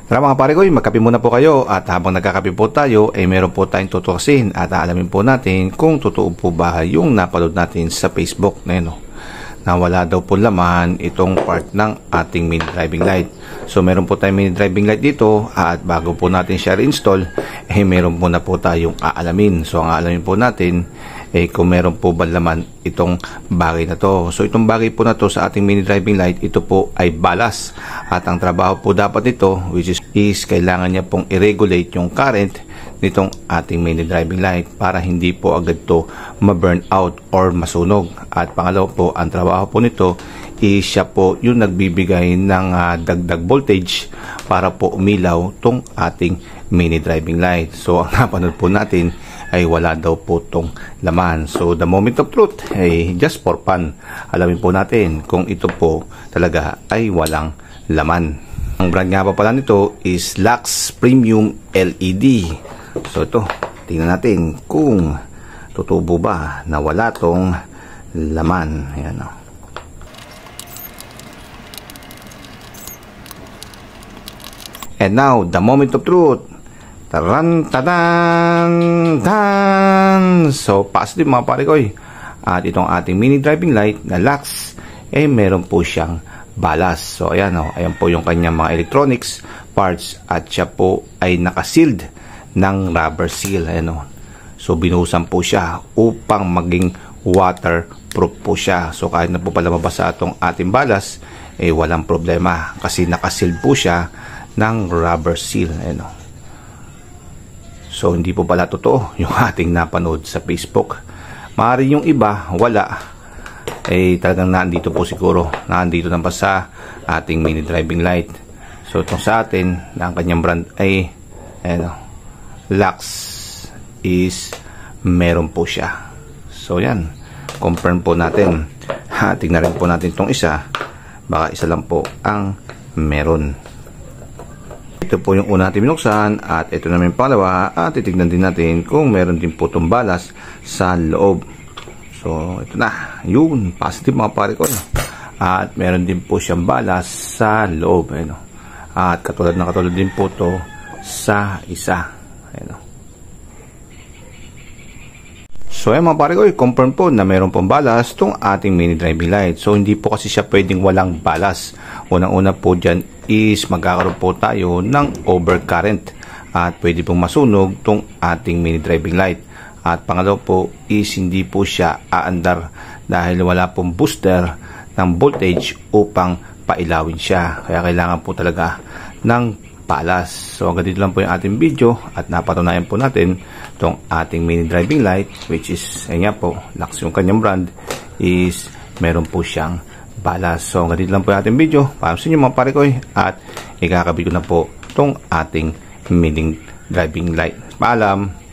Tara mga pare ko, magkape muna po kayo at habang nagkakape po tayo ay meron po tayong tutukasin at aalamin po natin kung totoo po ba yung napanood natin sa Facebook na wala daw po laman itong part ng ating mini driving light. So meron po tayong mini driving light dito at bago po natin siya reinstall meron po na po tayong aalamin. So ang aalamin po natin kung meron po ba laman itong bagay na to. So itong bagay po na to sa ating mini driving light, ito po ay balas at ang trabaho po dapat nito which is kailangan niya pong i-regulate yung current nitong ating mini driving light para hindi po agad to ma-burn out or masunog. At pangalawa po, ang trabaho po nito is siya po yung nagbibigay ng dagdag voltage para po umilaw tong ating mini driving light. So ang napanood po natin ay wala daw po tong laman. So the moment of truth ay just for fun. Alamin po natin kung ito po talaga ay walang laman. Ang brand nga pa pala nito is Lux Premium LED. So ito, tingnan natin kung totoo ba na wala tong laman. Ayan o. And now, the moment of truth. Taran, tadan, dan. So, positive mga pare ko. At itong ating mini driving light na Lux, meron po siyang balas. So, ayan o. Ayan po yung kanyang mga electronics parts. At siya po ay nakasealed ng rubber seal. Ayan o. So, binuhusan po siya upang maging waterproof po siya. So, kahit na po pala mabasa itong ating balas, walang problema. Kasi nakasealed po siya ng rubber seal. Ayan o. So, hindi po pala totoo yung ating napanood sa Facebook. Maaari yung iba, wala. Talagang nandito po siguro. Nandito na pa sa ating mini driving light. So, itong sa atin, na ang kanyang brand ay Lux is meron po siya. So, yan. Confirm po natin. Tingnan rin po natin itong isa. Baka isa lang po ang meron. Ito po yung una natin binuksan at ito naman yung pangalawa at titignan din natin kung meron din po itong balas sa loob. So ito na, yun, positive mga pare ko. At meron din po siyang balas sa loob. At katulad din po ito sa isa. So ayan mga pare ko, confirm po na meron pong balas itong ating mini driving light. So hindi po kasi siya pwedeng walang balas. Unang-una po dyan is magkakaroon po tayo ng overcurrent at pwede pong masunog itong ating mini driving light. At pangalawa po is hindi po siya aandar dahil wala pong booster ng voltage upang pailawin siya. Kaya kailangan po talaga ng balas. So hanggang dito lang po yung ating video at napatunayan po natin itong ating mini driving light which is, ayun nga po, Lux yung kanyang brand is meron po siyang balas. So hanggang dito lang po yung ating video. Paalam sa inyo mga pare ko at ikakabit ko na po itong ating mini driving light. Paalam!